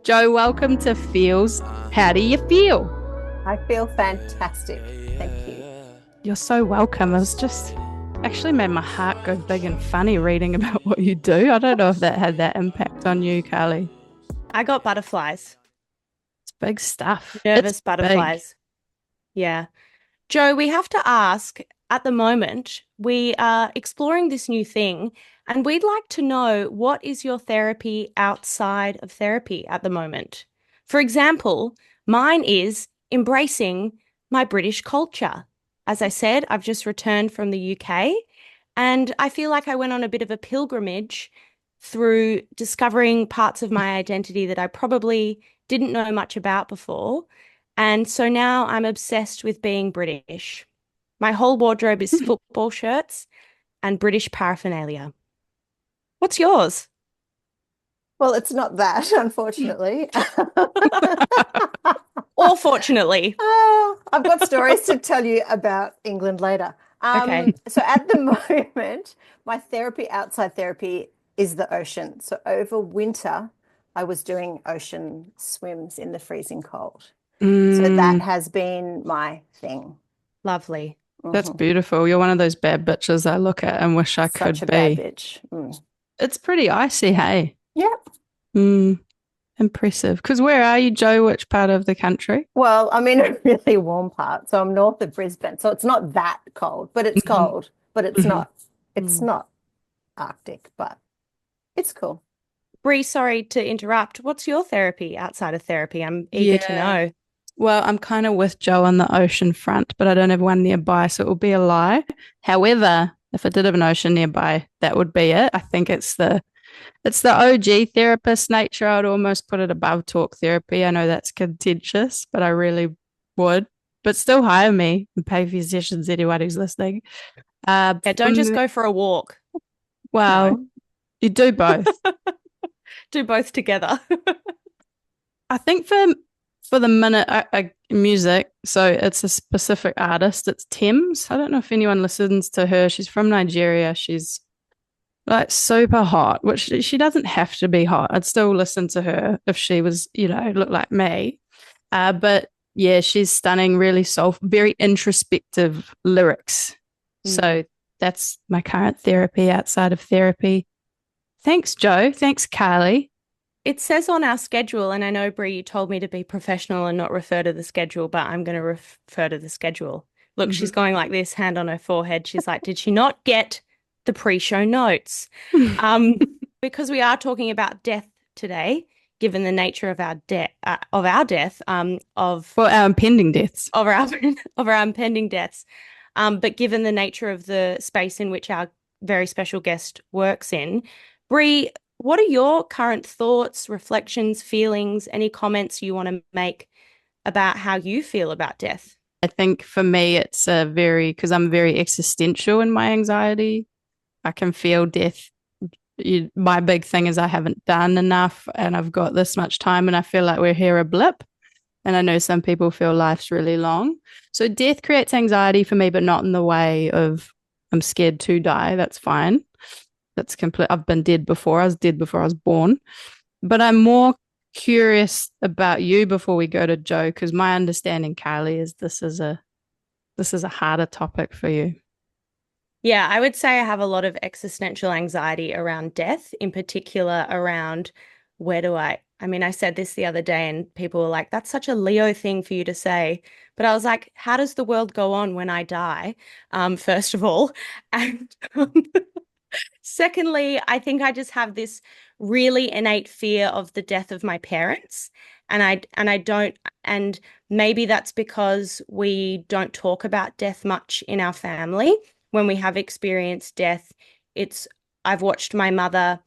Jo, welcome to Feelz. How do you feel? I feel fantastic. Thank you. You're so welcome. It was just actually made my heart go big and funny reading about what you do. I don't know if that had that impact on you, Carly. I got butterflies, It's big stuff. It's nervous big. butterflies. Yeah. Joe, we have to ask at the moment, we are exploring this new thing, and we'd like to know what is your therapy outside of therapy at the moment? For example, mine is embracing my British culture. As I said, I've just returned from the UK, and I feel like I went on a bit of a pilgrimage through discovering parts of my identity that I probably didn't know much about before. And so now I'm obsessed with being British. My whole wardrobe is football shirts and British paraphernalia. What's yours? Well, it's not that, unfortunately. Or fortunately. Oh, I've got stories to tell you about England later. Okay. So at the moment, my therapy outside therapy is the ocean. So over winter, I was doing ocean swims in the freezing cold. So that Mm, has been my thing. Lovely. that's Mhm. beautiful. You're one of those bad bitches I look at and wish I Such could a bad be. bitch. Mm. It's pretty icy, hey? Yep. Mm, impressive. Because where are you, Jo? Which part of the country? Well, I'm in a really warm part, so I'm north of Brisbane. So it's not that cold, but it's Mhm, cold, but mhm. it's Mm. not Arctic, but it's cool. Bree, sorry to interrupt. What's your therapy outside of therapy? I'm eager to Yeah. know. Well, I'm kind of with Joe on the ocean front, but I don't have one nearby, so it will be a lie. However, if I did have an ocean nearby, that would be it. I think it's the OG therapist nature. I'd almost put it above talk therapy. I know that's contentious, but I really would. But still hire me and pay for your sessions, anyone who's listening. Yeah, For don't just go for a walk. No, well, you do both. do both together. I think for the minute music, so it's a specific artist. It's Thames. I don't know if anyone listens to her. She's from Nigeria. She's like super hot, which she doesn't have to be hot. I'd still listen to her if she was, look like me. But yeah, she's stunning, really soulful, very introspective lyrics. Mm. So that's my current therapy outside of therapy. Thanks, Joe. Thanks, Carly. It says on our schedule, and I know, Brie, you told me to be professional and not refer to the schedule, but I'm going to refer to the schedule. Look, she's Mhm. going like this, hand on her forehead. She's like, did she not get the pre-show notes? Um, because we are talking about death today, given the nature of our death, For our impending deaths. of our of our impending deaths. But given the nature of the space in which our very special guest works in, Bree, what are your current thoughts, reflections, feelings, any comments you want to make about how you feel about death? I think for me, it's because I'm very existential in my anxiety. I can feel death. My big thing is I haven't done enough and I've got this much time and I feel like we're here a blip. And I know some people feel life's really long. So death creates anxiety for me, but not in the way of I'm scared to die. That's fine. That's complete. I've been dead before. I was dead before I was born. But I'm more curious about you before we go to Joe, because my understanding, Kylie, is this is a harder topic for you. Yeah, I would say I have a lot of existential anxiety around death, in particular around where do I mean, I said this the other day and people were like, that's such a Leo thing for you to say. But I was like, how does the world go on when I die? First of all. And secondly, I think I just have this really innate fear of the death of my parents. And I don't, and maybe that's because we don't talk about death much in our family. When we have experienced death, it's I've watched my mother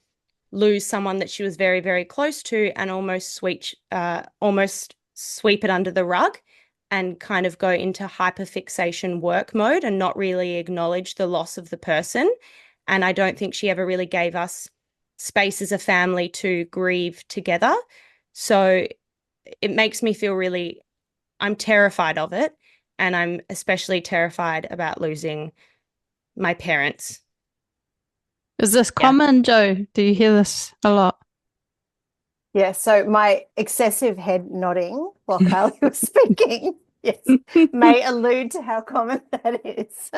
lose someone that she was very, very close to and almost sweep it under the rug and kind of go into hyperfixation work mode and not really acknowledge the loss of the person. And I don't think she ever really gave us space as a family to grieve together. So it makes me feel really, I'm terrified of it. And I'm especially terrified about losing my parents. Is this Yeah. common, Joe? Do you hear this a lot? Yeah, so my excessive head nodding while Kylie was speaking, yes, may allude to how common that is.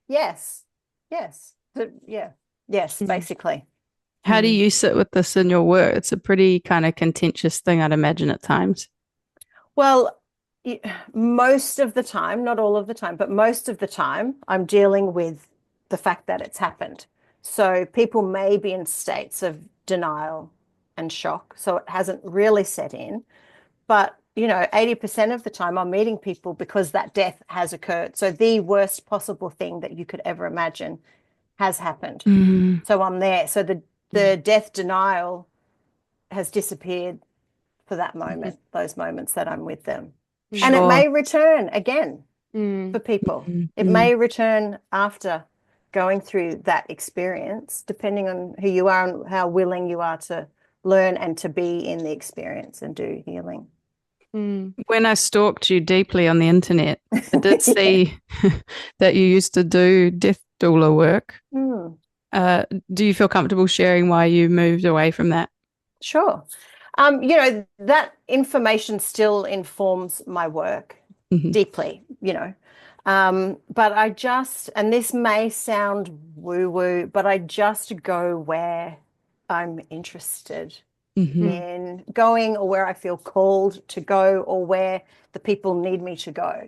Yes, yes, yes, basically. How do you sit with this in your work? It's a pretty kind of contentious thing, I'd imagine, at times. Well, most of the time, not all of the time, but most of the time, I'm dealing with the fact that it's happened. So people may be in states of denial and shock, so it hasn't really set in. But, 80% of the time I'm meeting people because that death has occurred. So the worst possible thing that you could ever imagine has happened. So I'm there. So the death denial has disappeared for that moment, those moments that I'm with them. Sure. And it may return again for people. It may return after going through that experience, depending on who you are and how willing you are to learn and to be in the experience and do healing. When I stalked you deeply on the internet, I did see that you used to do death doula work. Do you feel comfortable sharing why you moved away from that? Sure. That information still informs my work deeply, but I just, and this may sound woo-woo, but I just go where I'm interested in going, or where I feel called to go, or where the people need me to go.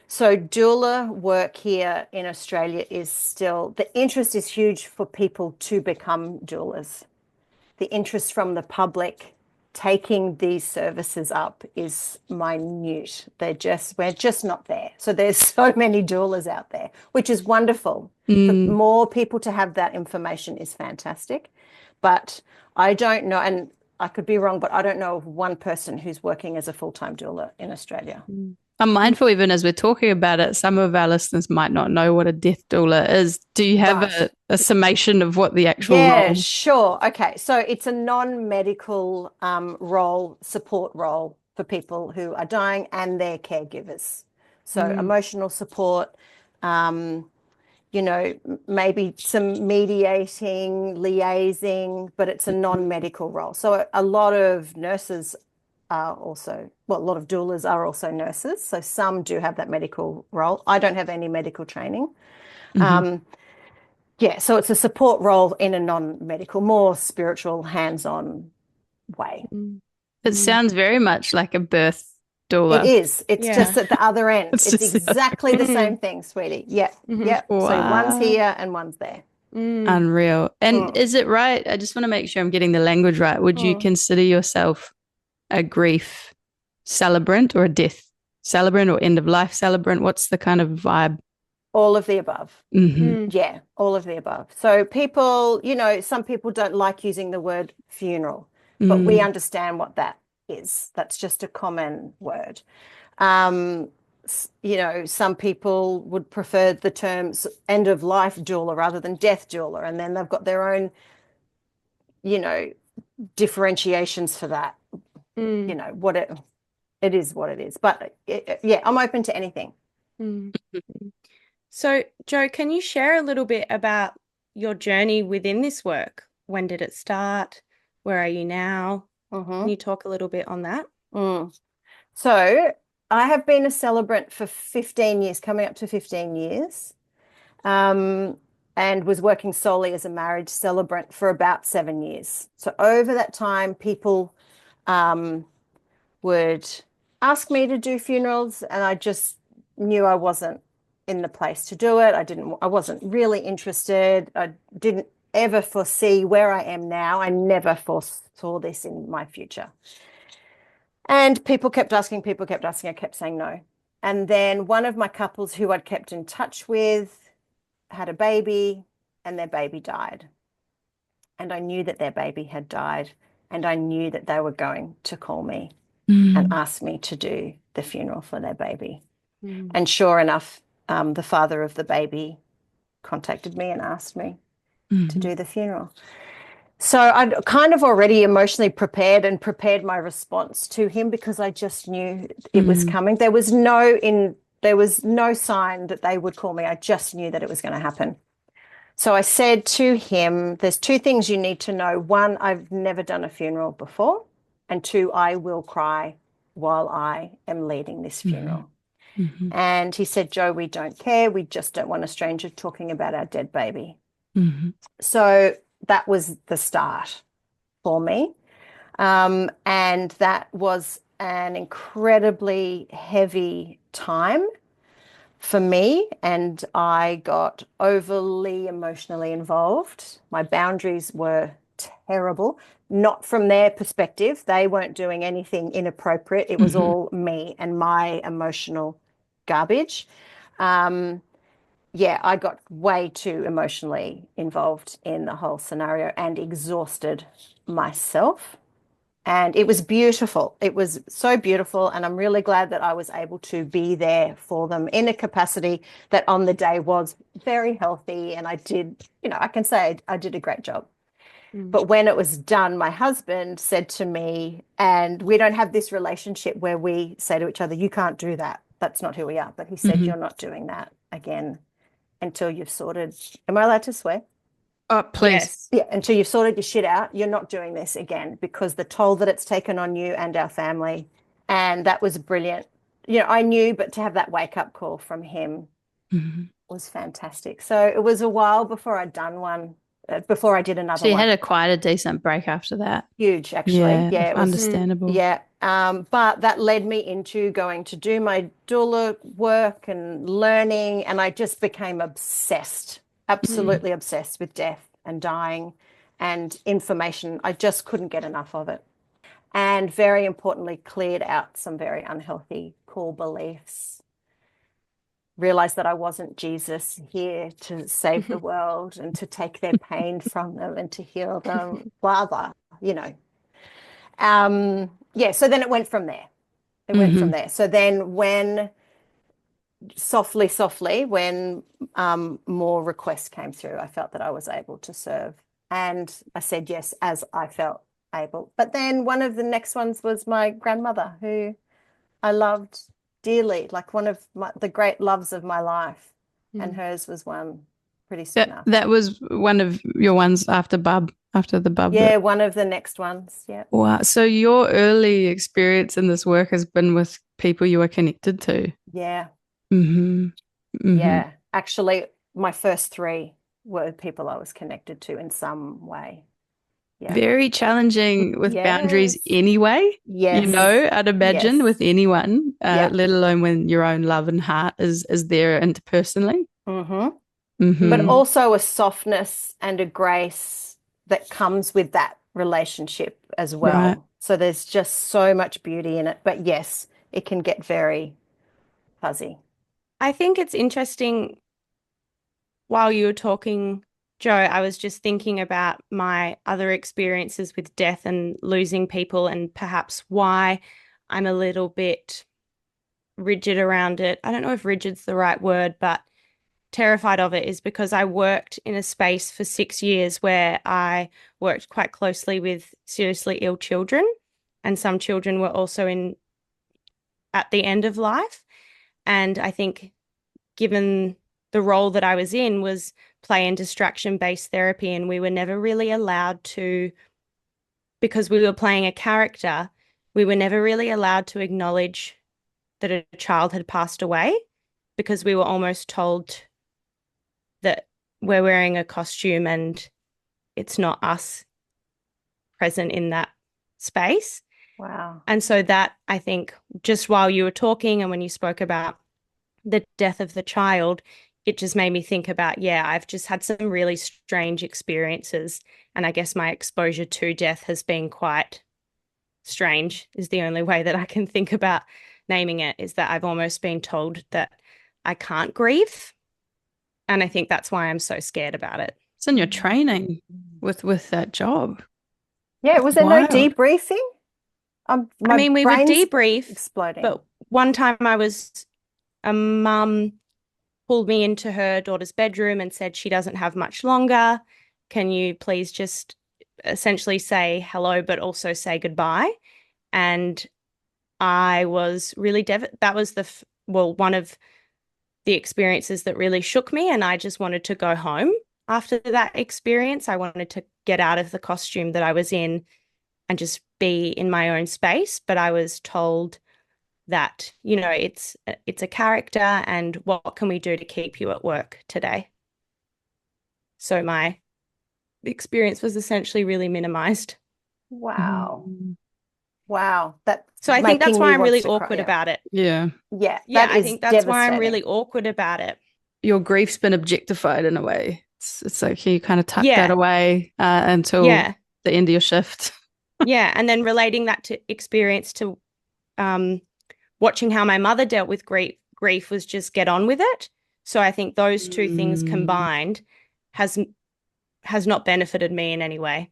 So doula work here in Australia is still, the interest is huge for people to become doulas. The interest from the public taking these services up is minute. We're just not there. So there's so many doulas out there, which is wonderful. For more people to have that information is fantastic. But I don't know, and I could be wrong, but I don't know of one person who's working as a full-time doula in Australia. I'm mindful, even as we're talking about it, some of our listeners might not know what a death doula is. Do you have a summation of what the actual role is? Sure. Okay. So it's a non-medical support role for people who are dying and their caregivers. So emotional support, maybe some mediating, liaising, but it's a non-medical role. So a lot of nurses are also, a lot of doulas are also nurses. So some do have that medical role. I don't have any medical training. So it's a support role in a non-medical, more spiritual, hands-on way. It sounds very much like a birth doula. It is. It's just at the other end. It's exactly the same thing, sweetie. Yeah. Wow. So one's here and one's there. Unreal. And is it right? I just want to make sure I'm getting the language right. Would you consider yourself a grief celebrant or a death celebrant or end of life celebrant? What's the kind of vibe? All of the above. Yeah, all of the above. So people, some people don't like using the word funeral, but we understand what that is. That's just a common word. Some people would prefer the terms end of life doula rather than death doula, and then they've got their own, differentiations for that. What it is, what it is. But I'm open to anything. So, Jo, can you share a little bit about your journey within this work? When did it start? Where are you now? Can you talk a little bit on that? So I have been a celebrant for 15 years, coming up to 15 years, and was working solely as a marriage celebrant for about 7 years. So over that time, people would ask me to do funerals, and I just knew I wasn't in the place to do it. I wasn't really interested. I didn't ever foresee where I am now. I never foresaw this in my future. And people kept asking, I kept saying no. And then one of my couples who I'd kept in touch with had a baby, and their baby died. And I knew that their baby had died, and I knew that they were going to call me and ask me to do the funeral for their baby. And sure enough, the father of the baby contacted me and asked me to do the funeral. So I'd kind of already emotionally prepared my response to him, because I just knew it was coming. There was no sign that they would call me. I just knew that it was going to happen. So I said to him, there's two things you need to know. One, I've never done a funeral before. And two, I will cry while I am leading this funeral. Mm-hmm. And he said, Jo, we don't care. We just don't want a stranger talking about our dead baby. Mm-hmm. So that was the start for me. And that was an incredibly heavy time for me, and I got overly emotionally involved. My boundaries were terrible, not from their perspective. They weren't doing anything inappropriate. It was Mm-hmm. all me and my emotional garbage. Yeah, I got way too emotionally involved in the whole scenario and exhausted myself. And it was beautiful. It was so beautiful. And I'm really glad that I was able to be there for them in a capacity that on the day was very healthy. And I did, I can say I did a great job. But when it was done, my husband said to me, and we don't have this relationship where we say to each other, you can't do that. That's not who we are. But he said, Mm-hmm. you're not doing that again until you've sorted. Am I allowed to swear? Oh, please. Yes. Yeah, until you've sorted your shit out, you're not doing this again because the toll that it's taken on you and our family. And that was brilliant. I knew, but to have that wake up call from him Mm-hmm. was fantastic. So it was a while before I'd done one, before I did another So you one. had quite a decent break after that. Huge, actually. Yeah, It was understandable. yeah. But that led me into going to do my doula work and learning, and I just became obsessed, absolutely obsessed with death and dying and information. I just couldn't get enough of it. And very importantly, cleared out some very unhealthy core beliefs. Realized that I wasn't Jesus here to save the world and to take their pain from them and to heal them, blah, blah, you know. Yeah, so then it went from there. It went from there. So then when softly, when more requests came through, I felt that I was able to serve. And I said yes as I felt able. But then one of the next ones was my grandmother, who I loved dearly, like one of the great loves of my life. And hers was one pretty soon after. That was one of your ones after the bub. Yeah, one of the next ones. Yeah. Wow. So your early experience in this work has been with people you are connected to. Yeah. Mm-hmm. Mm-hmm. Yeah. Actually, my first three were people I was connected to in some way. Yeah. Very challenging with boundaries anyway. Yes. I'd imagine with anyone, Yeah. let alone when your own love and heart is there interpersonally. But also a softness and a grace that comes with that relationship as well. Right. So there's just so much beauty in it. But yes, it can get very fuzzy. I think it's interesting while you were talking, Jo, I was just thinking about my other experiences with death and losing people and perhaps why I'm a little bit rigid around it. I don't know if rigid's the right word, but terrified of it is because I worked in a space for 6 years where I worked quite closely with seriously ill children, and some children were also at the end of life. And I think given the role that I was in was play and distraction-based therapy, and we were never really allowed to, because we were playing a character, we were never really allowed to acknowledge that a child had passed away because we were almost told that we're wearing a costume and it's not us present in that space. Wow. And so that, I think, just while you were talking and when you spoke about the death of the child, it just made me think about, I've just had some really strange experiences. And I guess my exposure to death has been quite strange, is the only way that I can think about naming it, is that I've almost been told that I can't grieve. And I think that's why I'm so scared about it. It's in your training with that job. Yeah, was there no Wild. debriefing? We would debrief, exploding. But one time a mum pulled me into her daughter's bedroom and said she doesn't have much longer. Can you please just essentially say hello, but also say goodbye? And I was really that was one of the experiences that really shook me, and I just wanted to go home. after that experience. I wanted to get out of the costume that I was in and just be in my own space. But I was told that, it's a character, and what can we do to keep you at work today? So my experience was essentially really minimized. Wow. Mm. Wow. That's So I think that's making why me I'm want really to cry. awkward Yeah. about it. Yeah. Yeah, Yeah, that I is think that's why I'm really devastating. awkward about it. Your grief's been objectified in a way. It's like you kind of tuck that Yeah, away until yeah, the end of your shift. yeah. And then relating that to experience to um, watching how my mother dealt with grief was just get on with it. So I think those two things Mm. combined has has not benefited me in any way.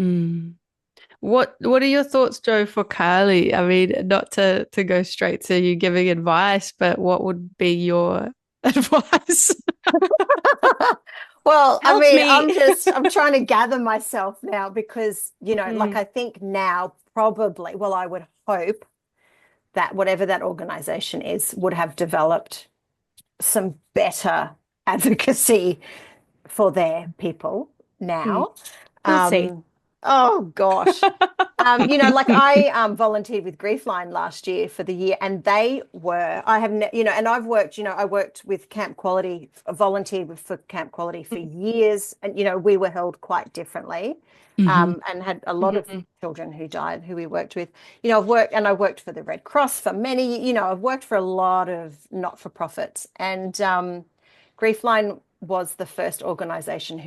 Mm. What are your thoughts, Jo, for Carly? I mean, not to go straight to you giving advice, but what would be your advice? Well, I Help mean, me. I'm trying to gather myself now because, like Mm, I think now probably, well, I would hope that whatever that organization is would have developed some better advocacy for their people mm. now. We'll see. Um, oh gosh. Like I volunteered with Griefline last year for the year, and they were, I have, and I've worked, I worked with Camp Quality, volunteered for Camp Quality for years, and, we were held quite differently, Hmm. and had a lot of Mhm. children who died who we worked with. I worked for the Red Cross for many, I've worked for a lot of not-for-profits, and Griefline was the first organization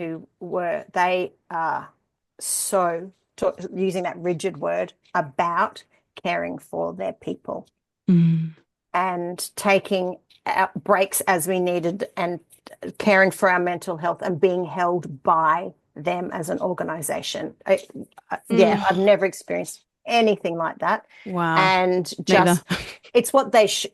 they are so using that rigid word about caring for their people Mm. and taking breaks as we needed and caring for our mental health and being held by them as an organization. Yeah, Mm, I've never experienced anything like that. Wow. And Neither. just it's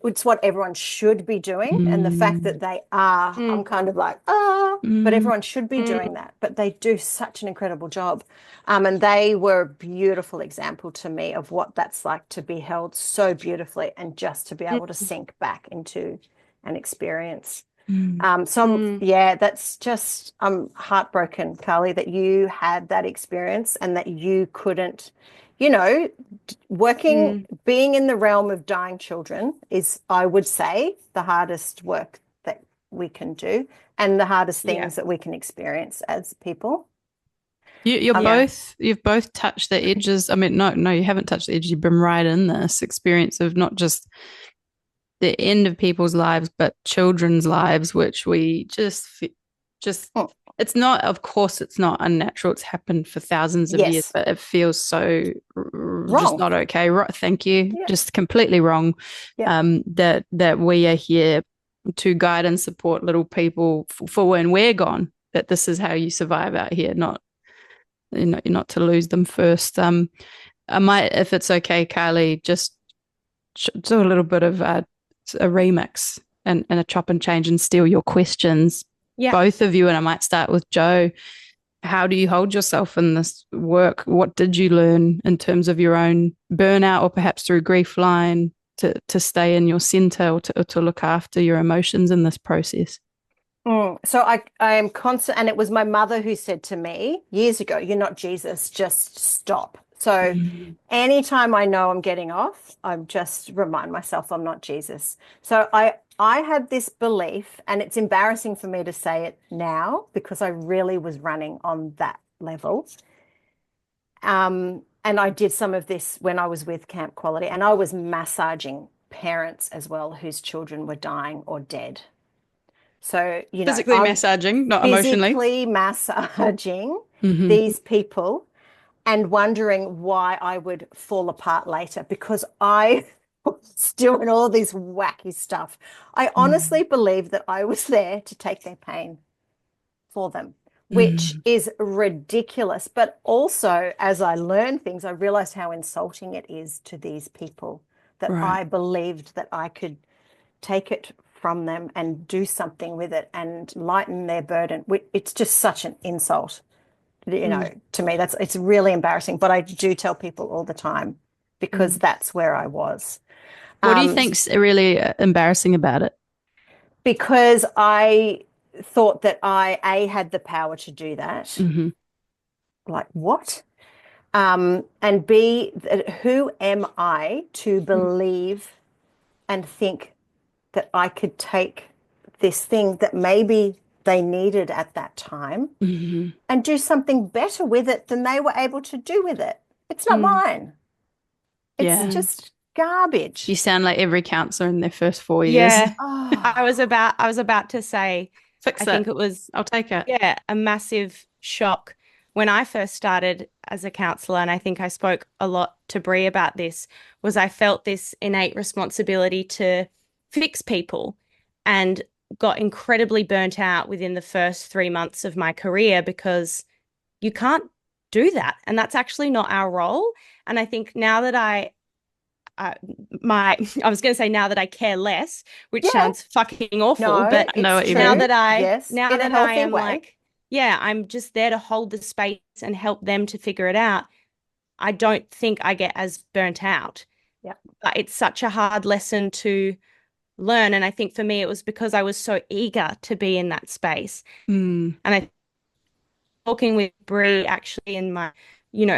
it's what everyone should be doing. And the fact that Mm. they are, I'm mm, kind of like, but Mm. everyone should be mm, doing that. But they do such an incredible job. And they were a beautiful example to me of what that's like to be held so beautifully and just to be able to mm, sink back into an experience. Mm. mm, Yeah, that's just, I'm heartbroken, Carly, that you had that experience and that you couldn't, you know, mm. being in the realm of dying children is, I would say, the hardest work that we can do and the hardest Yeah, things that we can experience as people. yeah, You've both touched the edges. I mean, no, you haven't touched the edges. You've been right in this experience of not just the end of people's lives, but children's lives, which we just, Oh, it's not, of course, it's not unnatural. It's happened for thousands of years, yes, but it feels so just wrong. not okay. Right, thank you. Yeah, Just completely wrong. yeah. That we are here to guide and support little people for when we're gone. That this is how you survive out here, not not to lose them first. I might, if it's okay, Kylie, just do a little bit of a remix and a chop and change and steal your questions, yeah. both of you. And I might start with Jo. How do you hold yourself in this work? What did you learn in terms of your own burnout or perhaps through grief line to stay in your center or to look after your emotions in this process? So I am constant, and it was my mother who said to me years ago, "You're not Jesus, just stop." So Mm. anytime I know I'm getting off, I just remind myself I'm not Jesus. So I had this belief, and it's embarrassing for me to say it now because I really was running on that level. And I did some of this when I was with Camp Quality, and I was massaging parents as well whose children were dying or dead. So, Physically I'm massaging, not emotionally. physically massaging Mm-hmm. these people and wondering why I would fall apart later because I was doing all this wacky stuff. I honestly believe that I was there to take their pain for them, which Mm. is ridiculous. But also, as I learned things, I realized how insulting it is to these people that Right. I believed that I could take it from them and do something with it and lighten their burden. It's just such an insult, Mm, to me. It's really embarrassing, but I do tell people all the time because mm. that's where I was. What do you Um, think's really embarrassing about it? because I thought that I had the power to do that. Mm-hmm. Like what? And B, who am I to believe and think that I could take this thing that maybe they needed at that time Mm-hmm. and do something better with it than they were able to do with it? It's not Mm. mine. It's Yeah. just garbage. You sound like every counselor in their first 4 years. Yeah. I was Oh, about to say, I Fix it. think it was, I'll take it. yeah, a massive shock when I first started as a counselor, and I think I spoke a lot to Brie about this, was I felt this innate responsibility to fix people and got incredibly burnt out within the first 3 months of my career because you can't do that. And that's actually not our role. And I think now that uh, I was going to say now that I care less, which yeah. sounds fucking awful, No, but I know it's what you now mean. true. that I Yes, now in a that I healthy am way. like, yeah, I'm just there to hold the space and help them to figure it out. I don't think I get as burnt out. Yeah. But it's such a hard lesson to learn. And I think for me, it was because I was so eager to be in that space. Mm. And I talking with Brie actually in my,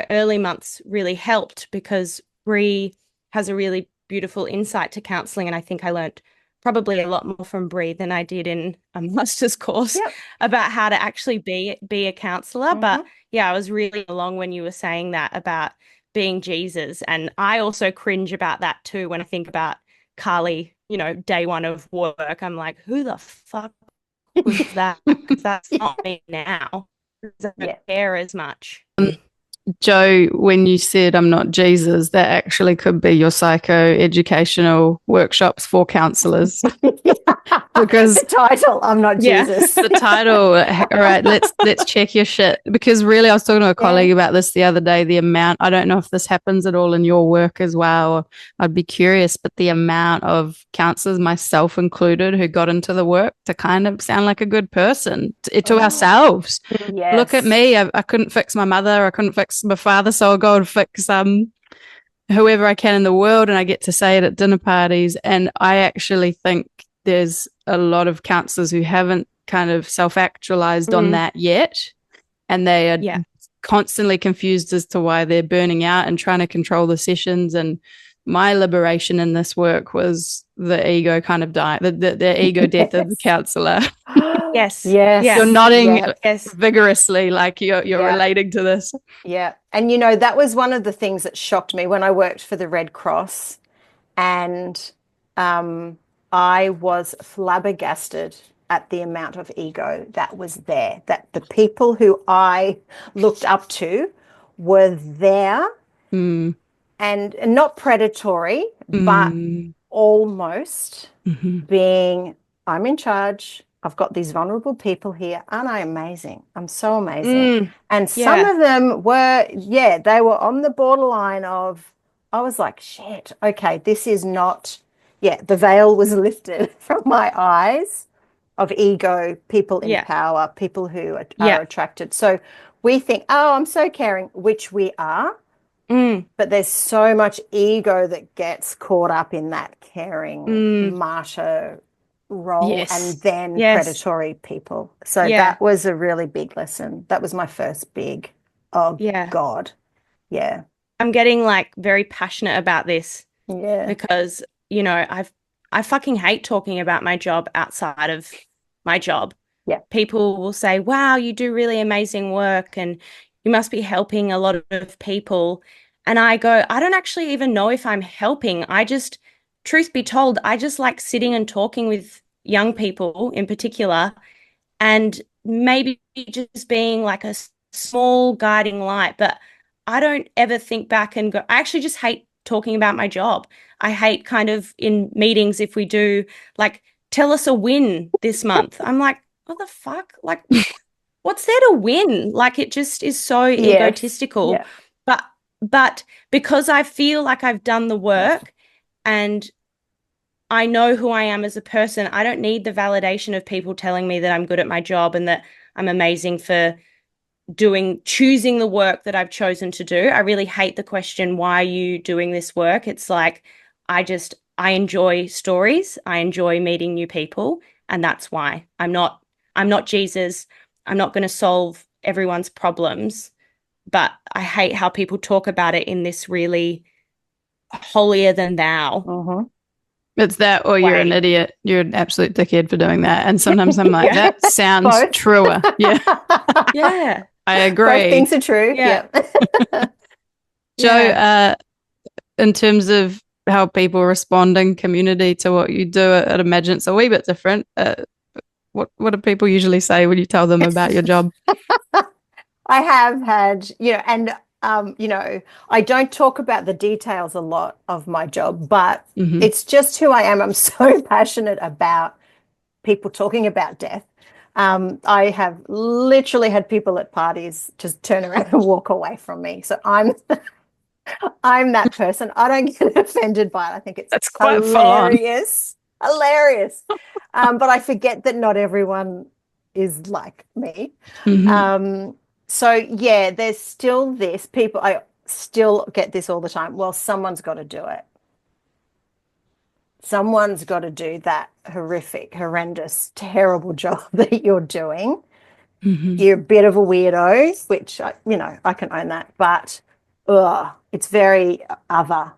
early months really helped because Brie has a really beautiful insight to counseling. And I think I learned probably a lot more from Brie than I did in a master's course Yep. about how to actually be a counselor. But Mm-hmm. yeah, I was really along when you were saying that about being Jesus. And I also cringe about that too when I think about Carly, day one of work. I'm like, who the fuck was that? Because that's not me now. I don't Yeah. care as much. Jo, when you said I'm not Jesus, that actually could be your psycho-educational workshops for counselors. Because The title, I'm not Yeah. Jesus. the title, all right, let's check your shit. Because really, I was talking to a colleague Yeah. about this the other day. The amount, I don't know if this happens at all in your work as well. Or I'd be curious, but the amount of counselors, myself included, who got into the work to kind of sound like a good person to Oh, ourselves. Look at yes. me. I couldn't fix my mother. I couldn't fix my father. So I'll go and fix whoever I can in the world. And I get to say it at dinner parties. And I actually think there's a lot of counselors who haven't kind of self-actualized on Mm, that yet. And they are yeah. constantly confused as to why they're burning out and trying to control the sessions. And my liberation in this work was the ego kind of die, the ego death of the Yes. counselor. Yes. Yes. You're Yeah. nodding Yeah. Yes. vigorously, like you're Yeah. relating to this. Yeah. And that was one of the things that shocked me when I worked for the Red Cross. And I was flabbergasted at the amount of ego that was there, that the people who I looked up to were there Mm, and not predatory, but mm, almost mhm. being, I'm in charge. I've got these vulnerable people here. Aren't I amazing? I'm so amazing. Mm, And some yeah. of them were, yeah, they were on the borderline of, I was like, shit, okay, this is not, yeah, the veil was lifted from my eyes of ego, people in Yeah. power, people who are Yeah. attracted. So we think, oh, I'm so caring, which we are. Mm, But there's so much ego that gets caught up in that caring mm, martyr role and Yes. then yes. predatory people. So Yeah. that was a really big lesson. That was my first big, oh Yeah. God. Yeah. I'm getting like very passionate about this Yeah. because, I fucking hate talking about my job outside of my job. Yeah. People will say, wow, you do really amazing work and you must be helping a lot of people. And I go, I don't actually even know if I'm helping. Truth be told, I just like sitting and talking with young people in particular and maybe just being like a small guiding light. But I don't ever think back and go, I actually just hate talking about my job. I hate kind of in meetings if we do like, tell us a win this month. I'm like, what the fuck? Like, what's there to win? Like, it just is so Yes. egotistical. Yeah. But because I feel like I've done the work and I know who I am as a person, I don't need the validation of people telling me that I'm good at my job and that I'm amazing for choosing the work that I've chosen to do. I really hate the question, why are you doing this work? It's like, I enjoy stories. I enjoy meeting new people. And that's why I'm not I'm not Jesus. I'm not going to solve everyone's problems. But I hate how people talk about it in this really holier than thou Mhm. It's that, or you're an way. idiot. You're an absolute dickhead for doing that. And sometimes I'm like, Yeah. that sounds Both. truer. Yeah, Yeah. I Both agree. things are true. Yeah. Yeah. Jo, Yeah. in terms of how people respond in community to what you do, I'd imagine it's a wee bit different. What do people usually say when you tell them about your job? I have had, and I don't talk about the details a lot of my job, but Mm-hmm. it's just who I am. I'm so passionate about people talking about death. I have literally had people at parties just turn around and walk away from me. So I'm that person. I don't get offended by it. I think it's That's quite full on. hilarious, hilarious. But I forget that not everyone is like me. Mm-hmm. So yeah, there's still this people. I still get this all the time. Well, someone's got to do it. Someone's got to do that horrific, horrendous, terrible job that you're doing. Mm-hmm. You're a bit of a weirdo, which I can own that, but it's very other.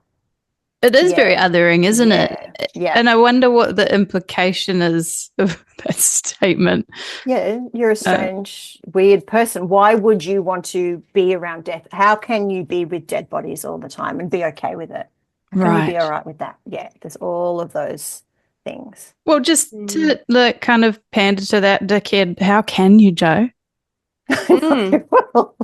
It is very Yeah, othering, isn't it? yeah. And I wonder what the implication is of that statement. Yeah, you're a Uh, strange, weird person. Why would you want to be around death? How can you be with dead bodies all the time and be okay with it? How can you be all right. right with that? Yeah, there's all of those things. Well, just Mm. to like kind of pander to that dickhead, how can you, Jo? Mm. Well,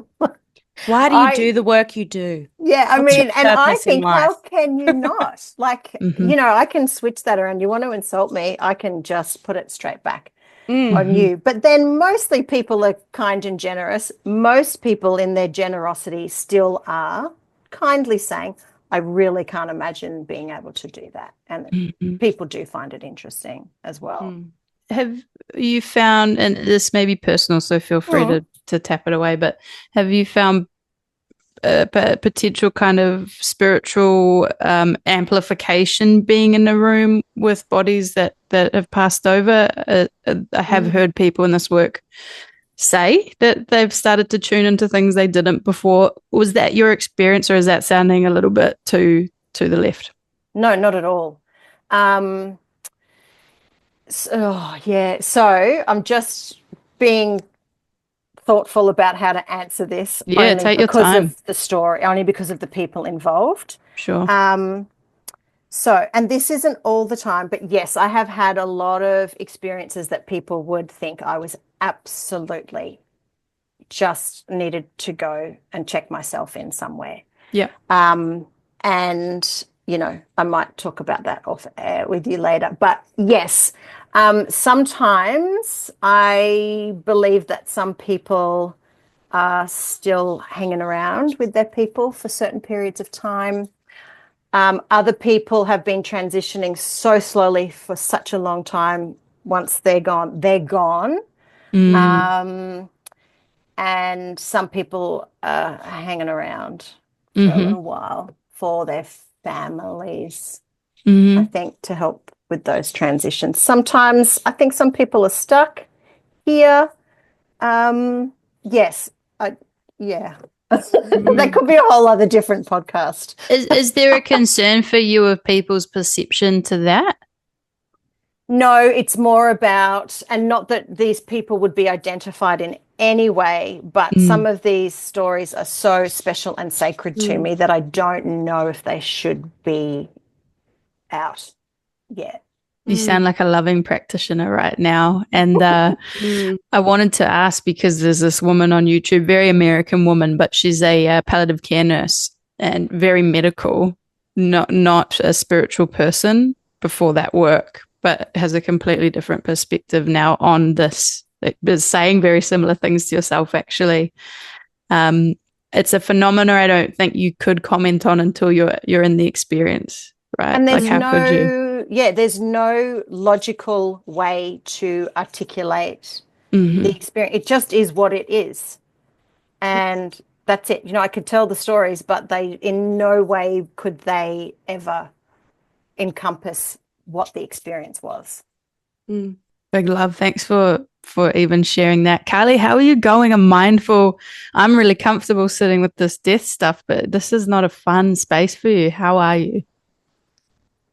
Why do you do I the work you do? Yeah, I What's your mean, and I purpose in think, how life? can you not? Like, Mm-hmm. I can switch that around. You want to insult me, I can just put it straight back Mm. on Mm-hmm. you. But then mostly people are kind and generous. Most people in their generosity still are kindly saying, I really can't imagine being able to do that. And Mm-hmm. people do find it interesting as well. Mm. Have you found, and this may be personal, so feel free Mm. to tap it away, but have you found potential kind of spiritual amplification being in a room with bodies that have passed over? I have heard people in this work say that they've started to tune into things they didn't before. Was that your experience, or is that sounding a little bit to the left? No, not at all. Um, yeah. So I'm just being thoughtful about how to answer this Yeah, only take your because time. of the story, only because of the people involved. Sure. And this isn't all the time, but yes, I have had a lot of experiences that people would think I was absolutely just needed to go and check myself in somewhere. Yeah. And I might talk about that off air with you later. But yes, sometimes I believe that some people are still hanging around with their people for certain periods of time. Other people have been transitioning so slowly for such a long time. Once they're gone, they're gone. Mm. And some people are hanging around for a Mm-hmm. little while for their families, I Mm-hmm. think, to help with those transitions. Sometimes I think some people are stuck here. Yes, yeah. That Mm. could be a whole other different podcast. Is there a concern for you of people's perception to that? No, it's more about, and not that these people would be identified in any way, but some Mm. of these stories are so special and sacred to me that I don't know if they should be out yet. You sound like a loving practitioner right now. And Mm. I wanted to ask because there's this woman on YouTube, very American woman, but she's a palliative care nurse and very medical, not a spiritual person before that work, but has a completely different perspective now on this. It is saying very similar things to yourself, actually. It's a phenomena I don't think you could comment on until you're in the experience, right? And Like, there's how could you? there's no logical way to articulate the Mm-hmm. experience. It just is what it is. And that's it. I could tell the stories, but they in no way could they ever encompass what the experience was. Mm. Big love. Thanks for even sharing that. Carly, how are you going? I'm really comfortable sitting with this death stuff, but this is not a fun space for you. How are you?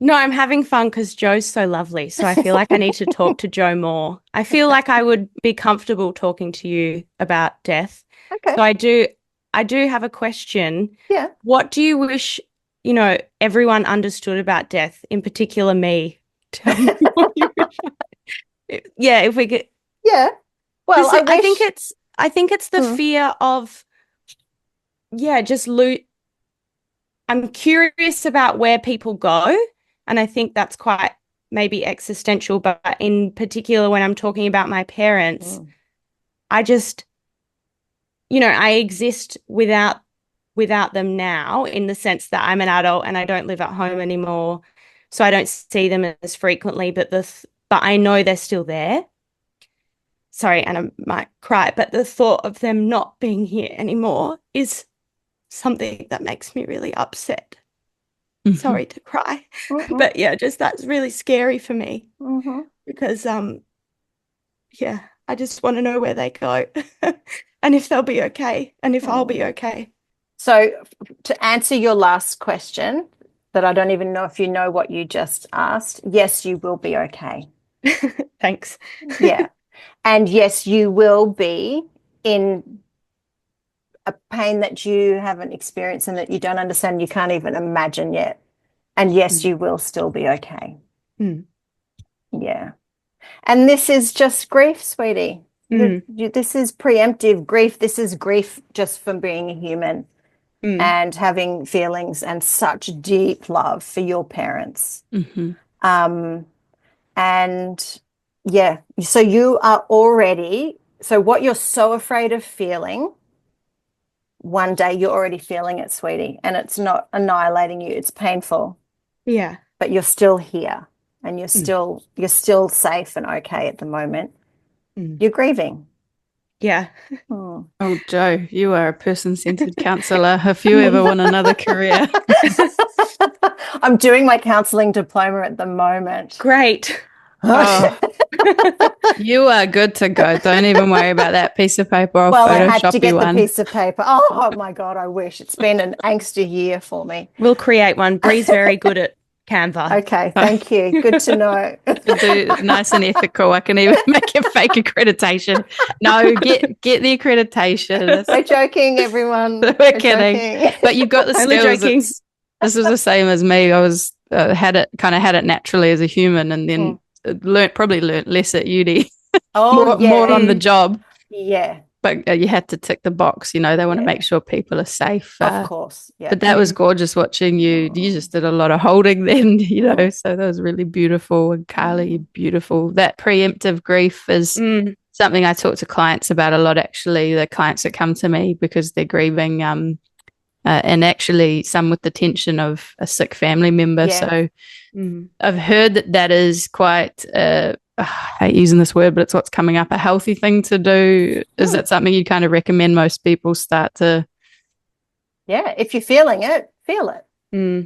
No, I'm having fun because Jo's so lovely. So I feel like I need to talk to Jo more. I feel like I would be comfortable talking to you about death. Okay. So I do have a question. Yeah. What do you wish, everyone understood about death, in particular me? Tell me what you wish. Yeah, if we could. Yeah. Well, I think it's the Hmm. fear of, just I'm curious about where people go. And I think that's quite maybe existential, but in particular, when I'm talking about my parents, I just, I exist without them now, in the sense that I'm an adult and I don't live at home anymore. So I don't see them as frequently, but I know they're still there. Sorry, and I might cry, but the thought of them not being here anymore is something that makes me really upset. Sorry to cry. But yeah, just that's really scary for me because I just want to know where they go and if they'll be okay and if I'll be okay. So to answer your last question, that I don't even know if you know what you just asked, yes, you will be okay. Thanks. Yeah. And yes, you will be in a pain that you haven't experienced and that you don't understand, you can't even imagine yet. And yes, you will still be okay. Yeah. And this is just grief, sweetie. This is preemptive grief. This is grief just from being a human and having feelings and such deep love for your parents. And yeah, so you are already, so what you're so afraid of feeling, one day you're already feeling it, sweetie, and it's not annihilating you. It's painful. Yeah. But you're still here and you're still safe and okay at the moment. You're grieving. Yeah. Oh, Jo, you are a person-centered counselor. If you ever want another career. I'm doing my counselling diploma at the moment. Great. Oh, you are good to go. Don't even worry about that piece of paper. I'll Well, I had Photoshop to get you the one. piece of paper. Oh my God, I wish. It's been an angsty year for me. We'll create one. Bree's very good at Canva. Okay, thank you. Good to know. Do nice and ethical. I can even make a fake accreditation. No, get the accreditation. We're joking, everyone. We're kidding. Joking. But you've got the Only skills. joking. This is the same as me. I was had it naturally as a human, and then probably learnt less at uni. More on the job. Yeah. But you had to tick the box. They want to make sure people are safe. Of course. Yeah. But that was gorgeous watching you. You just did a lot of holding then, so that was really beautiful. And Carly, beautiful. That preemptive grief is something I talk to clients about a lot, actually, the clients that come to me because they're grieving and actually some with the tension of a sick family member. Yeah. So I've heard that is quite, I hate using this word, but it's what's coming up, a healthy thing to do. Is that something you kind of recommend most people start to? Yeah, if you're feeling it, feel it.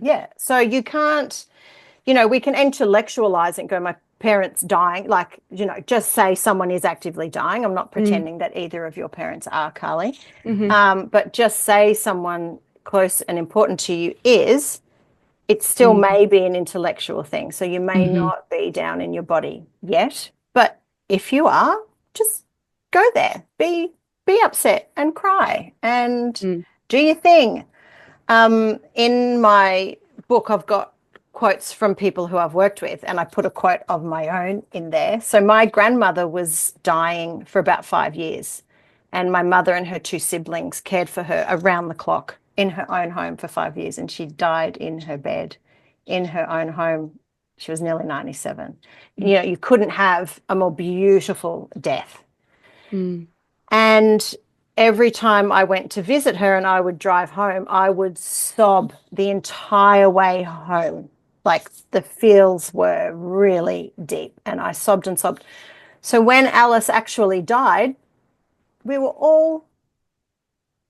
Yeah, so you can't, we can intellectualize and go, my parents dying, like, just say someone is actively dying. I'm not pretending that either of your parents are, Carly. But just say someone close and important to you is, it still may be an intellectual thing. So you may not be down in your body yet, but if you are, just go there, be upset and cry and do your thing. In my book, I've got quotes from people who I've worked with, and I put a quote of my own in there. So my grandmother was dying for about 5 years, and my mother and her 2 siblings cared for her around the clock in her own home for 5 years, and she died in her bed in her own home. She was nearly 97. You couldn't have a more beautiful death. And every time I went to visit her and I would drive home, I would sob the entire way home. Like the feels were really deep, and I sobbed and sobbed. So when Alice actually died, we were all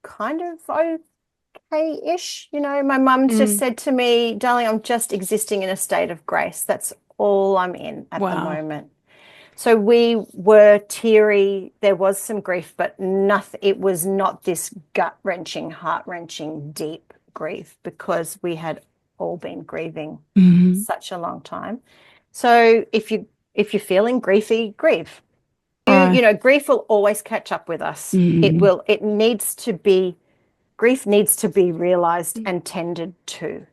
kind of okay-ish. My mum just said to me, darling, I'm just existing in a state of grace. That's all I'm in at the moment. So we were teary. There was some grief, but nothing. It was not this gut-wrenching, heart-wrenching, deep grief, because we had all been grieving such a long time. So if you're feeling griefy, grieve. Grief will always catch up with us. It will. It needs to be. Grief needs to be realized and tended to.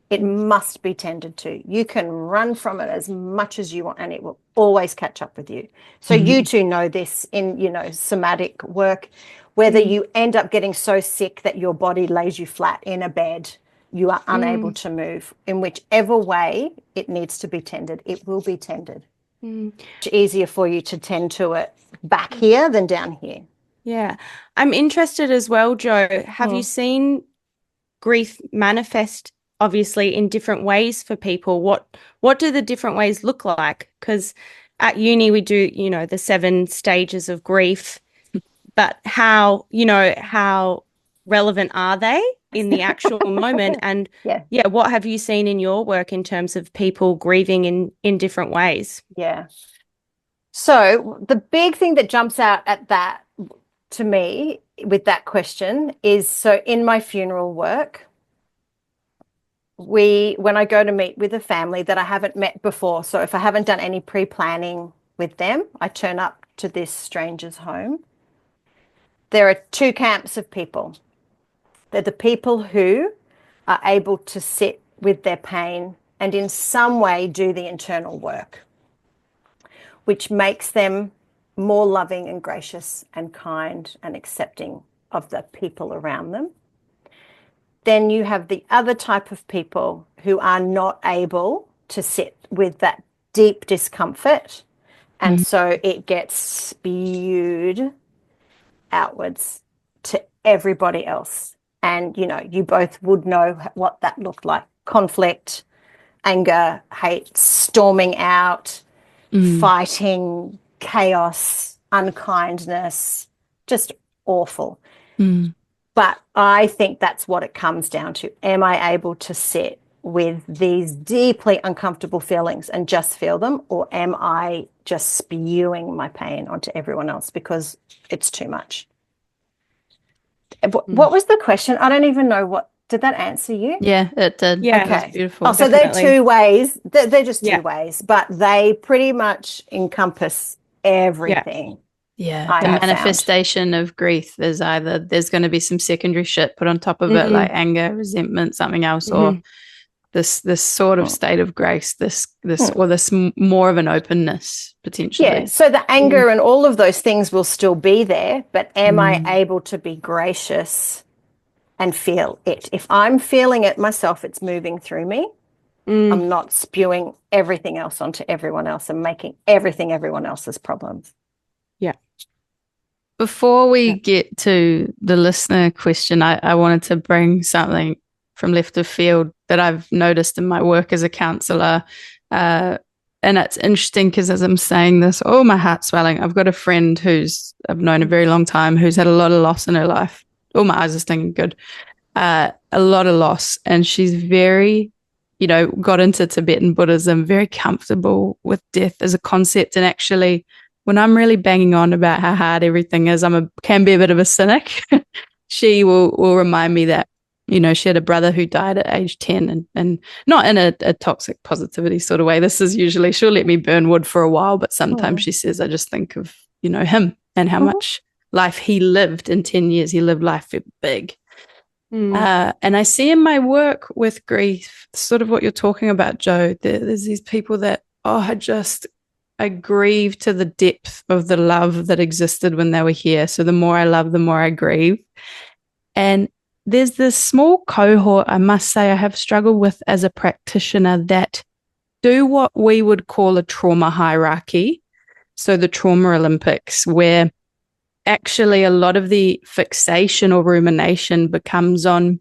It must be tended to. You can run from it as much as you want, and it will always catch up with you. So you two know this in, somatic work, whether you end up getting so sick that your body lays you flat in a bed, you are unable to move. In whichever way it needs to be tended, it will be tended. It's easier for you to tend to it back here than down here. Yeah. I'm interested as well, Jo. Have you seen grief manifest obviously in different ways for people? What do the different ways look like? Because at uni we do, the 7 stages of grief, but how relevant are they in the actual moment? And what have you seen in your work in terms of people grieving in different ways? Yeah. So the big thing that jumps out at that to me with that question is, so in my funeral work, when I go to meet with a family that I haven't met before, so if I haven't done any pre-planning with them, I turn up to this stranger's home. There are 2 camps of people. They're the people who are able to sit with their pain and in some way do the internal work, which makes them more loving and gracious and kind and accepting of the people around them. Then you have the other type of people who are not able to sit with that deep discomfort. And so it gets spewed outwards to everybody else. And, you both would know what that looked like. Conflict, anger, hate, storming out, fighting, chaos, unkindness, just awful. But I think that's what it comes down to. Am I able to sit with these deeply uncomfortable feelings and just feel them, or am I just spewing my pain onto everyone else because it's too much? What was the question? I don't even know did that answer you? Yeah, it did. Yeah. Okay. It was beautiful. Oh, so Definitely. they're 2 ways. They're just 2 ways, but they pretty much encompass everything. Yeah, the manifestation of grief is either there's going to be some secondary shit put on top of it, like anger, resentment, something else, or this sort of state of grace, this more of an openness potentially. Yeah, so the anger and all of those things will still be there, but am I able to be gracious and feel it? If I'm feeling it myself, it's moving through me. I'm not spewing everything else onto everyone else and making everything everyone else's problems. Yeah. Before we get to the listener question, I wanted to bring something from left of field that I've noticed in my work as a counsellor. And it's interesting because as I'm saying this, my heart's swelling. I've got a friend I've known a very long time who's had a lot of loss in her life. My eyes are stinging good. A lot of loss. And she's very, got into Tibetan Buddhism, very comfortable with death as a concept. And actually, when I'm really banging on about how hard everything is, can be a bit of a cynic. She will remind me that, she had a brother who died at age 10 and not in a toxic positivity sort of way. This is usually, she'll let me burn wood for a while, but sometimes she says, I just think of, him and how much life he lived in 10 years. He lived life big. And I see in my work with grief, sort of what you're talking about, Jo, there's these people that, I grieve to the depth of the love that existed when they were here. So the more I love, the more I grieve. And there's this small cohort, I must say, I have struggled with as a practitioner that do what we would call a trauma hierarchy. So the trauma Olympics, where actually a lot of the fixation or rumination becomes on,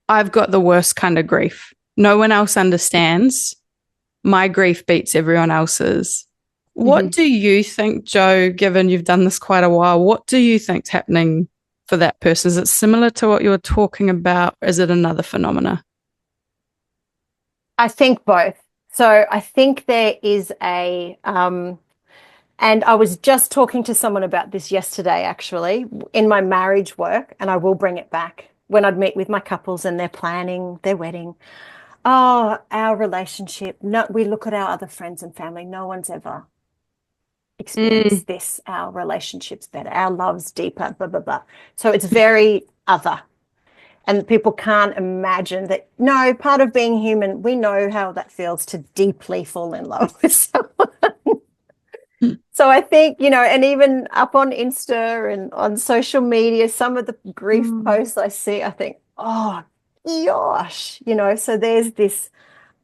I've got the worst kind of grief. No one else understands. My grief beats everyone else's. What do you think, Jo, given you've done this quite a while, what do you think's happening for that person? Is it similar to what you were talking about? Is it another phenomena? I think both. So I think there is And I was just talking to someone about this yesterday, actually, in my marriage work, and I will bring it back when I'd meet with my couples and they're planning their wedding. Oh, our relationship. No, we look at our other friends and family. No one's ever experienced this. Our relationship's better. Our love's deeper, blah, blah, blah. So it's very other. And people can't imagine that. No, part of being human, we know how that feels to deeply fall in love with someone. So I think, and even up on Insta and on social media, some of the grief posts I see, I think, oh gosh, so there's this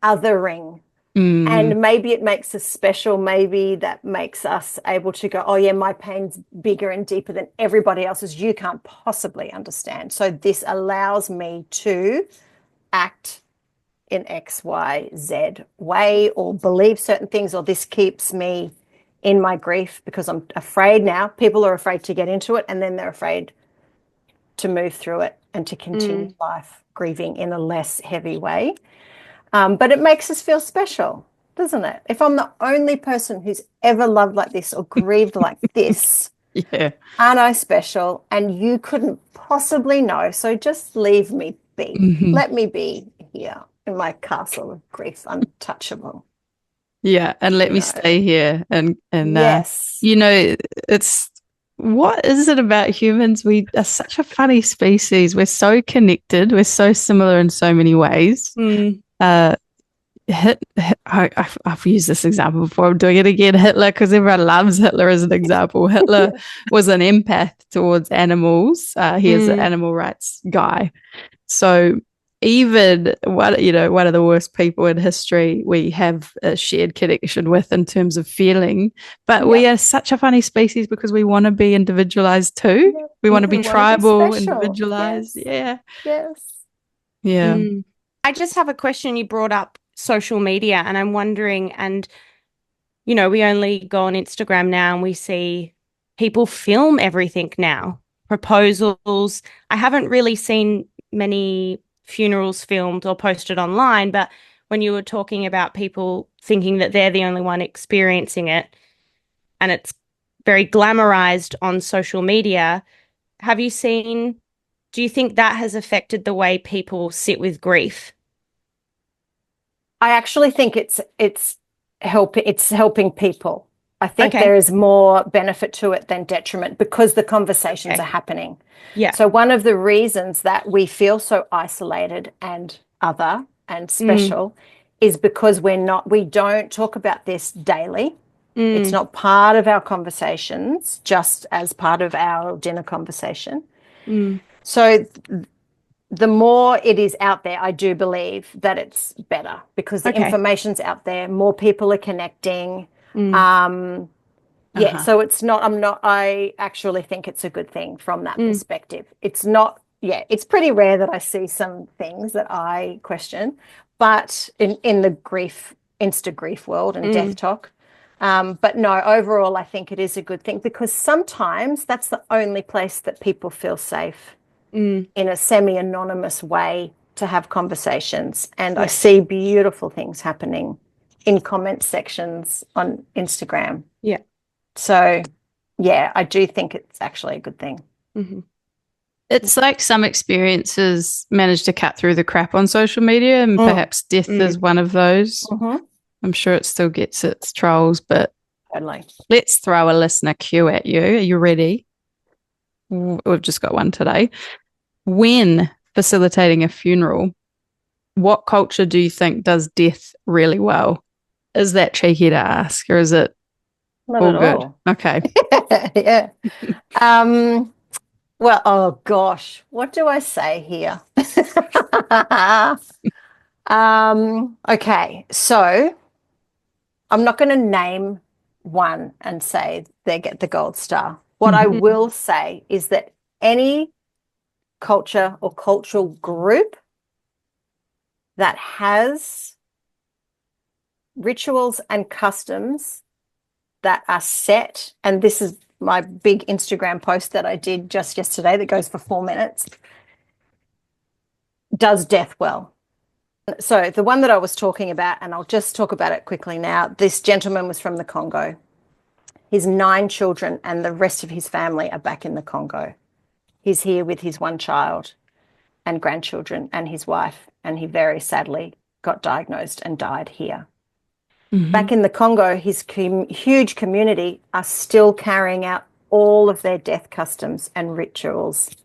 othering. And maybe it makes us special. Maybe that makes us able to go, oh yeah, my pain's bigger and deeper than everybody else's. You can't possibly understand. So this allows me to act in X, Y, Z way, or believe certain things, or this keeps me in my grief because I'm afraid now. People are afraid to get into it, and then they're afraid to move through it and to continue life grieving in a less heavy way. But it makes us feel special, doesn't it? If I'm the only person who's ever loved like this or grieved like this, Yeah. aren't I special? And you couldn't possibly know. So just leave me be. Let me be here in my castle of grief, untouchable. Yeah, and let me stay here. And yes, it's what is it about humans? We are such a funny species. We're so connected. We're so similar in so many ways. I've used this example before. I'm doing it again. Hitler, because everyone loves Hitler as an example. Hitler was an empath towards animals. He is an animal rights guy. So even one of the worst people in history, we have a shared connection with in terms of feeling. But we are such a funny species because we want to be individualized too. Yeah. We want to be tribal, individualized. Yes. Yeah. I just have a question. You brought up social media, and I'm wondering, and we only go on Instagram now and we see people film everything now, proposals. I haven't really seen many funerals filmed or posted online, but when you were talking about people thinking that they're the only one experiencing it and it's very glamorized on social media, do you think that has affected the way people sit with grief? I actually think it's helping people. I think there is more benefit to it than detriment because the conversations are happening. Yeah. So one of the reasons that we feel so isolated and other and special is because we don't talk about this daily. It's not part of our conversations, just as part of our dinner conversation. So the more it is out there, I do believe that it's better because the information's out there. More people are connecting. So I actually think it's a good thing from that perspective. It's not, it's pretty rare that I see some things that I question, but in the Insta grief world and death talk. But no, overall, I think it is a good thing because sometimes that's the only place that people feel safe in a semi-anonymous way to have conversations. And I see beautiful things happening in comment sections on Instagram. Yeah. So, I do think it's actually a good thing. It's like some experiences manage to cut through the crap on social media, and perhaps death is one of those. I'm sure it still gets its trolls, but totally. Let's throw a listener cue at you. Are you ready? We've just got one today. When facilitating a funeral, what culture do you think does death really well? Is that cheeky to ask, or is it not all at good? All. Okay. Yeah. Well, oh gosh, what do I say here? Okay, so I'm not going to name one and say they get the gold star. What I will say is that any culture or cultural group that has rituals and customs that are set, and this is my big Instagram post that I did just yesterday that goes for 4 minutes, does death well. So the one that I was talking about, and I'll just talk about it quickly now, this gentleman was from the Congo. His 9 children and the rest of his family are back in the Congo. He's here with his 1 child and grandchildren and his wife, and he very sadly got diagnosed and died here. Back in the Congo, his huge community are still carrying out all of their death customs and rituals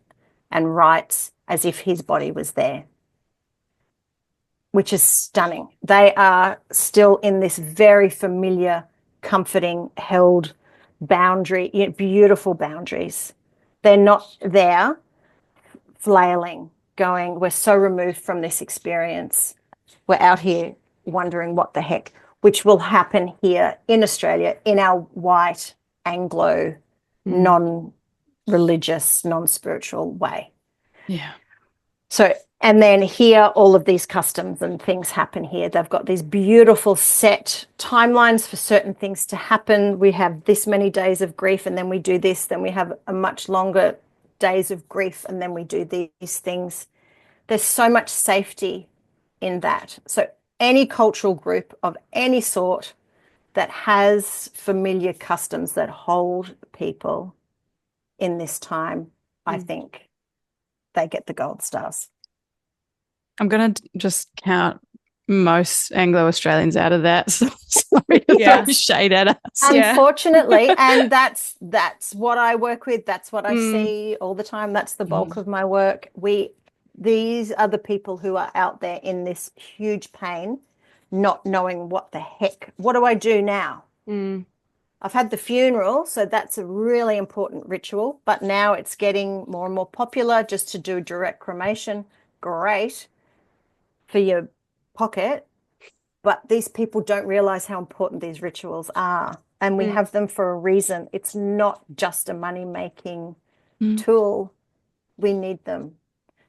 and rites as if his body was there, which is stunning. They are still in this very familiar, comforting, held boundary, beautiful boundaries. They're not there flailing, going, we're so removed from this experience. We're out here wondering what the heck, which will happen here in Australia in our white, Anglo, non-religious, non-spiritual way. Yeah. So, and then here, all of these customs and things happen here. They've got these beautiful set timelines for certain things to happen. We have this many days of grief, and then we do this. Then we have a much longer days of grief, and then we do these things. There's so much safety in that. So any cultural group of any sort that has familiar customs that hold people in this time, I think they get the gold stars. I'm going to just count most Anglo-Australians out of that. So sorry to throw shade at us. Unfortunately, and that's what I work with. That's what I see all the time. That's the bulk of my work. These are the people who are out there in this huge pain, not knowing what the heck, what do I do now? I've had the funeral, so that's a really important ritual, but now it's getting more and more popular just to do direct cremation. Great for your pocket, but these people don't realize how important these rituals are, and we have them for a reason. It's not just a money-making tool. We need them.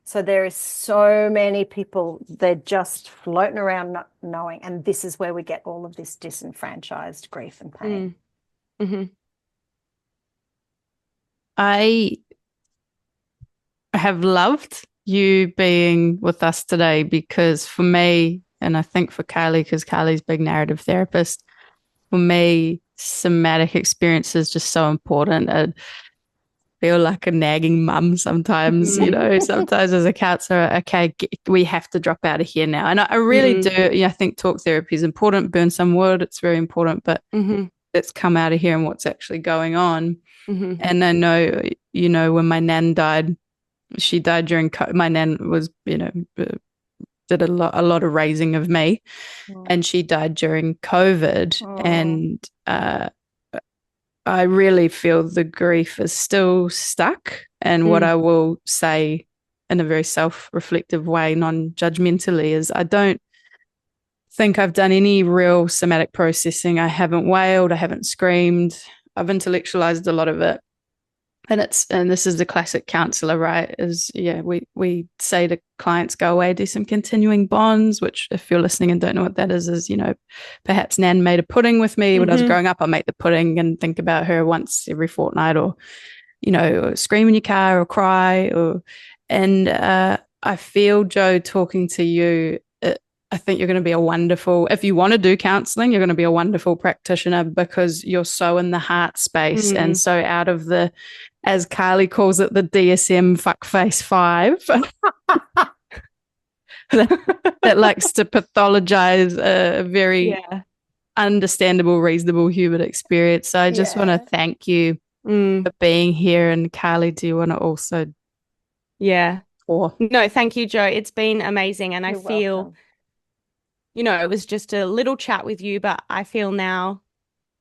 So there is so many people, they're just floating around not knowing, and this is where we get all of this disenfranchised grief and pain. I have loved you being with us today, because for me, and I think for Kylie, because Kylie's a big narrative therapist, for me, somatic experience is just so important. I feel like a nagging mum sometimes, sometimes as a counselor, okay, we have to drop out of here now. And I really do. I think talk therapy is important, burn some wood, it's very important, but let's come out of here and what's actually going on. And I know, when my nan died, she died during, my nan was, did a lot of raising of me, and she died during COVID. And I really feel the grief is still stuck. And what I will say in a very self-reflective way, non-judgmentally, is I don't think I've done any real somatic processing. I haven't wailed, I haven't screamed, I've intellectualized a lot of it. And this is the classic counselor, right? We say to clients, go away, do some continuing bonds, which if you're listening and don't know what that is, perhaps Nan made a pudding with me when I was growing up. I'll make the pudding and think about her once every fortnight, or, or scream in your car or cry. And I feel, Jo, talking to you, I think you're going to be a wonderful, if you want to do counseling, you're going to be a wonderful practitioner, because you're so in the heart space and so out of the, as Carly calls it, the DSM fuckface 5 that likes to pathologize a very understandable, reasonable human experience. So I just want to thank you for being here. And Carly, do you want to also? No, thank you, Jo. It's been amazing. And You're I feel welcome. It was just a little chat with you, but I feel now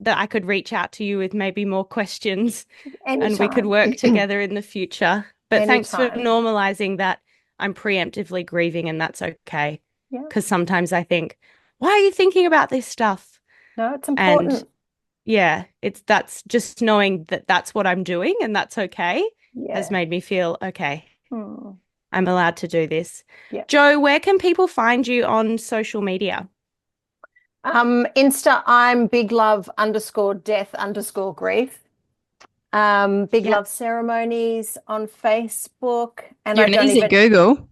that I could reach out to you with maybe more questions and we could work together in the future. But thanks for normalizing that I'm preemptively grieving, and that's okay. Because sometimes I think, why are you thinking about this stuff? No, it's important. And that's just knowing that that's what I'm doing and that's okay has made me feel okay. I'm allowed to do this. Jo, where can people find you on social media? Insta, I'm Big Love _death_grief. Big Love Ceremonies on Facebook. And You're an easy Google.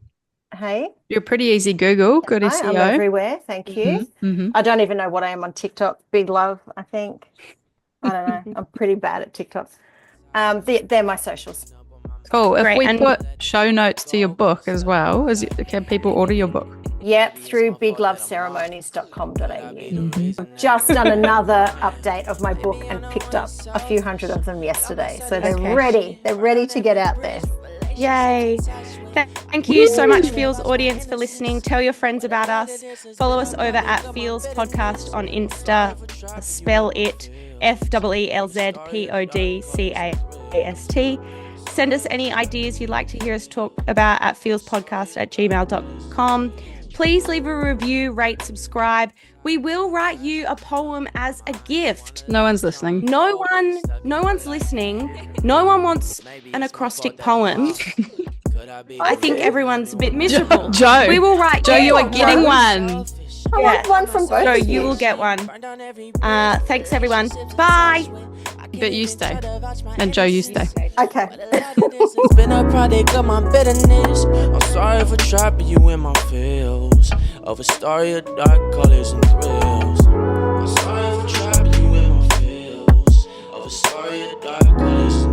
Hey? You're a pretty easy Google. Good SEO. I'm everywhere. Thank you. I don't even know what I am on TikTok. Big Love, I think. I don't know. I'm pretty bad at TikTok. They're my socials. Cool. If Great, we and- put show notes to your book as well, can people order your book? Yep, through bigloveceremonies.com.au. I've just done another update of my book and picked up a few hundred of them yesterday. So they're ready. They're ready to get out there. Yay. Thank you so much, Feelz audience, for listening. Tell your friends about us. Follow us over at Feelz Podcast on Insta. Spell it FEELZPODCAST. Send us any ideas you'd like to hear us talk about at feelzpodcast@gmail.com. Please leave a review, rate, subscribe. We will write you a poem as a gift. No one's listening. No one's listening. No one wants an acrostic poem. I think everyone's a bit miserable. Jo, we will write Jo, you are getting one. I want one from both So of you will get one. Thanks, everyone. Bye. But you stay. And Jo, you stay. Okay. It's been a product of my bitterness. I'm sorry for trapping you in my feels of a story of dark colors and thrills. I'm sorry for trapping you in my feels of a story of dark colors and